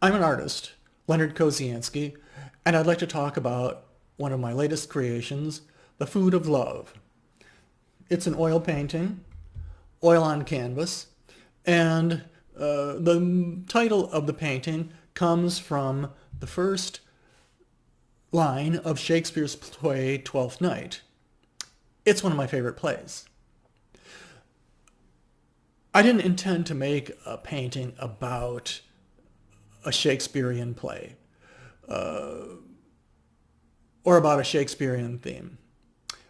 I'm an artist, Leonard Koscianski, and I'd like to talk about one of my latest creations, The Food of Love. It's an oil painting, oil on canvas, and the title of the painting comes from the first line of Shakespeare's play, Twelfth Night. It's one of my favorite plays. I didn't intend to make a painting about a Shakespearean play or about a Shakespearean theme.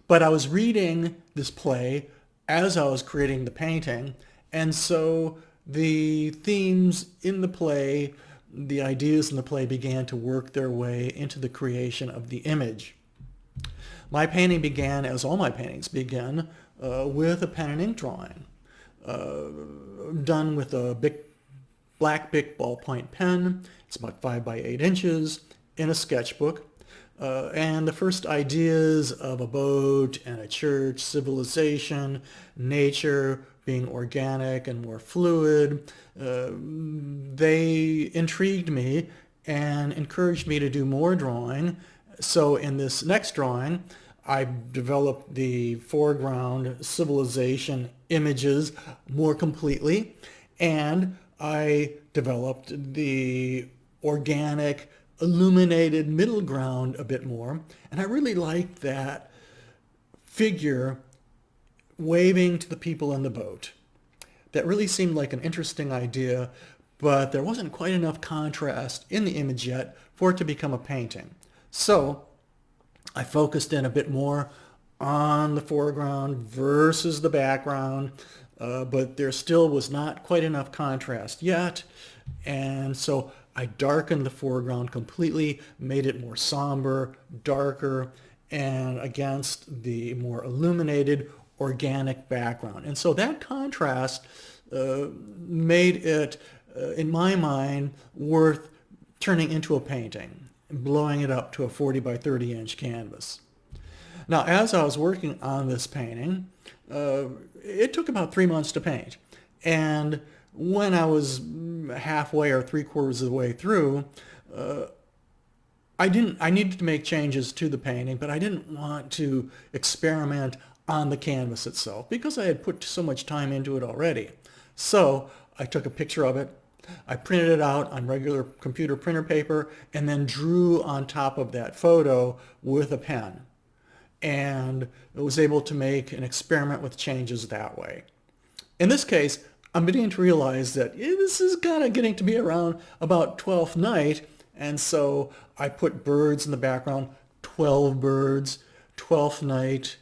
But I was reading this play as I was creating the painting, and so the themes in the play, the ideas in the play began to work their way into the creation of the image. My painting began, as all my paintings begin, with a pen and ink drawing, done with a black Bic ballpoint pen. It's about 5 by 8 inches in a sketchbook. And the first ideas of a boat and a church, civilization, nature being organic and more fluid, they intrigued me and encouraged me to do more drawing. So in this next drawing, I developed the foreground civilization images more completely, and I developed the organic illuminated middle ground a bit more. And I really liked that figure waving to the people in the boat. That really seemed like an interesting idea, but there wasn't quite enough contrast in the image yet for it to become a painting. So I focused in a bit more on the foreground versus the background, but there still was not quite enough contrast yet. And so I darkened the foreground completely, made it more somber, darker, and against the more illuminated organic background. And so that contrast made it, in my mind, worth turning into a painting, blowing it up to a 40 by 30 inch canvas. Now, as I was working on this painting, it took about 3 months to paint. And when I was halfway or 3/4 of the way through, I needed to make changes to the painting, but I didn't want to experiment on the canvas itself because I had put so much time into it already. So I took a picture of it, I printed it out on regular computer printer paper, and then drew on top of that photo with a pen. And I was able to make an experiment with changes that way. In this case, I'm beginning to realize that this is kind of getting to be around about Twelfth Night, and so I put birds in the background, 12 birds, Twelfth Night.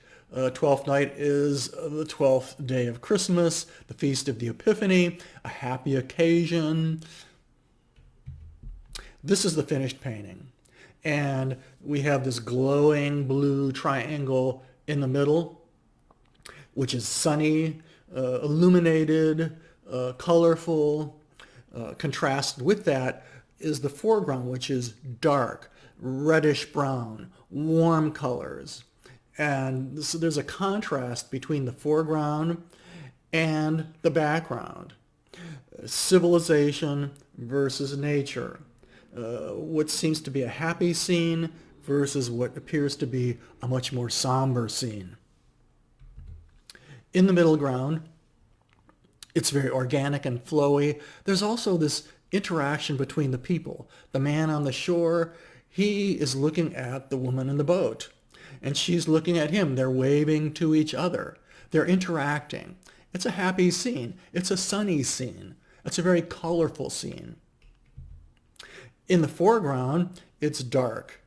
Twelfth Night is the 12th day of Christmas, the Feast of the Epiphany, a happy occasion. This is the finished painting, and we have this glowing blue triangle in the middle, which is sunny, illuminated, colorful. Contrasted with that is the foreground, which is dark, reddish brown, warm colors. And so there's a contrast between the foreground and the background. Civilization versus nature. What seems to be a happy scene versus what appears to be a much more somber scene. In the middle ground, it's very organic and flowy. There's also this interaction between the people. The man on the shore, he is looking at the woman in the boat, and she's looking at him. They're waving to each other. They're interacting. It's a happy scene. It's a sunny scene. It's a very colorful scene. In the foreground, it's dark.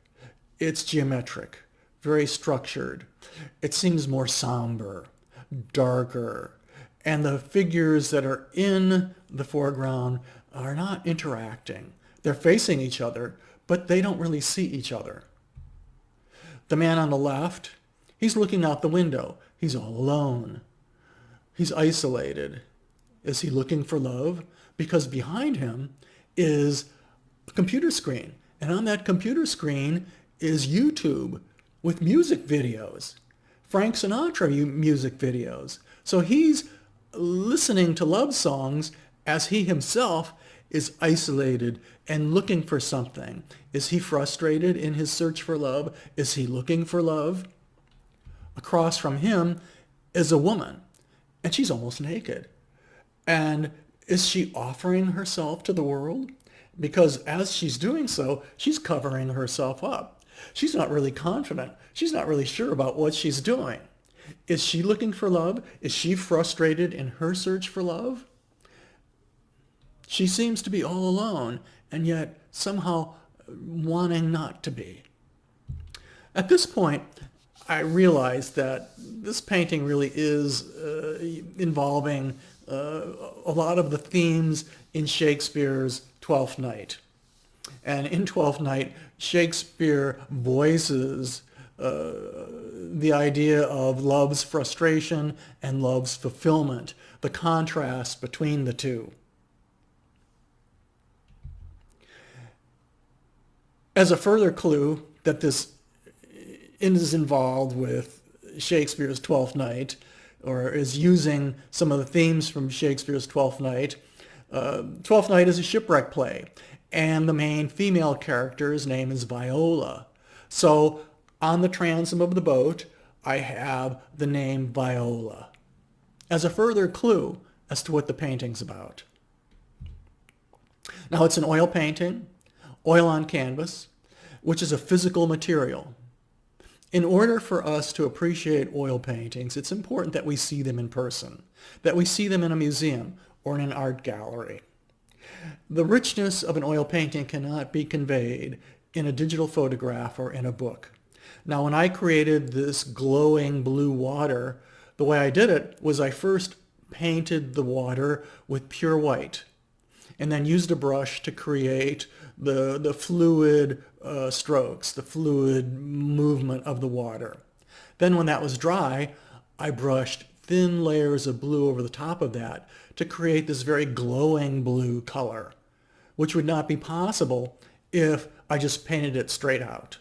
It's geometric, very structured. It seems more somber, darker. And the figures that are in the foreground are not interacting. They're facing each other, but they don't really see each other. The man on the left, he's looking out the window. He's all alone. He's isolated. Is he looking for love? Because behind him is a computer screen. And on that computer screen is YouTube with music videos. Frank Sinatra music videos. So he's listening to love songs as he himself is isolated and looking for something. Is he frustrated in his search for love? Is he looking for love? Across from him is a woman, and she's almost naked. And is she offering herself to the world? Because as she's doing so, she's covering herself up. She's not really confident. She's not really sure about what she's doing. Is she looking for love? Is she frustrated in her search for love? She seems to be all alone, and yet somehow wanting not to be. At this point, I realized that this painting really is involving a lot of the themes in Shakespeare's Twelfth Night. And in Twelfth Night, Shakespeare voices the idea of love's frustration and love's fulfillment, the contrast between the two. As a further clue that this is involved with Shakespeare's Twelfth Night, or is using some of the themes from Shakespeare's Twelfth Night, Twelfth Night is a shipwreck play, and the main female character's name is Viola. So on the transom of the boat, I have the name Viola as a further clue as to what the painting's about. Now, it's an oil painting, oil on canvas, which is a physical material. In order for us to appreciate oil paintings, it's important that we see them in person, that we see them in a museum or in an art gallery. The richness of an oil painting cannot be conveyed in a digital photograph or in a book. Now, when I created this glowing blue water, the way I did it was I first painted the water with pure white and then used a brush to create the fluid strokes, the fluid movement of the water. Then when that was dry, I brushed thin layers of blue over the top of that to create this very glowing blue color, which would not be possible if I just painted it straight out.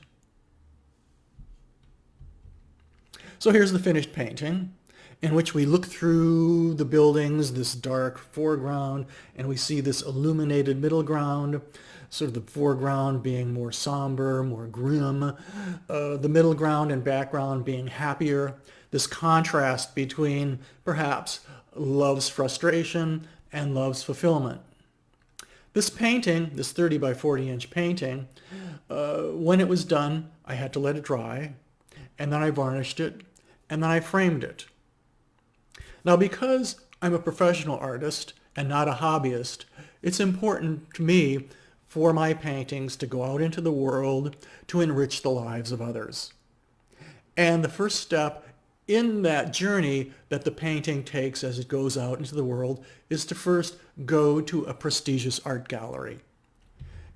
So here's the finished painting, in which we look through the buildings, this dark foreground, and we see this illuminated middle ground, sort of the foreground being more somber, more grim, the middle ground and background being happier, this contrast between perhaps love's frustration and love's fulfillment. This painting, this 30 by 40 inch painting, when it was done, I had to let it dry, and then I varnished it, and then I framed it. Now, because I'm a professional artist and not a hobbyist, it's important to me for my paintings to go out into the world to enrich the lives of others. And the first step in that journey that the painting takes as it goes out into the world is to first go to a prestigious art gallery.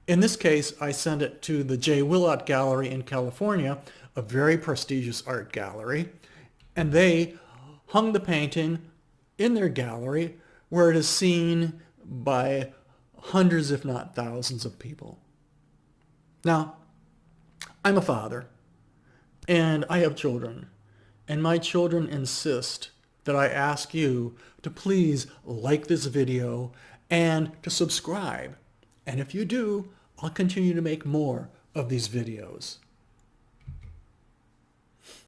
In this case, I sent it to the Willott Gallery in California, a very prestigious art gallery, and they hung the painting in their gallery where it is seen by hundreds, if not thousands of people. Now, I'm a father, and I have children, and my children insist that I ask you to please like this video and to subscribe. And if you do, I'll continue to make more of these videos.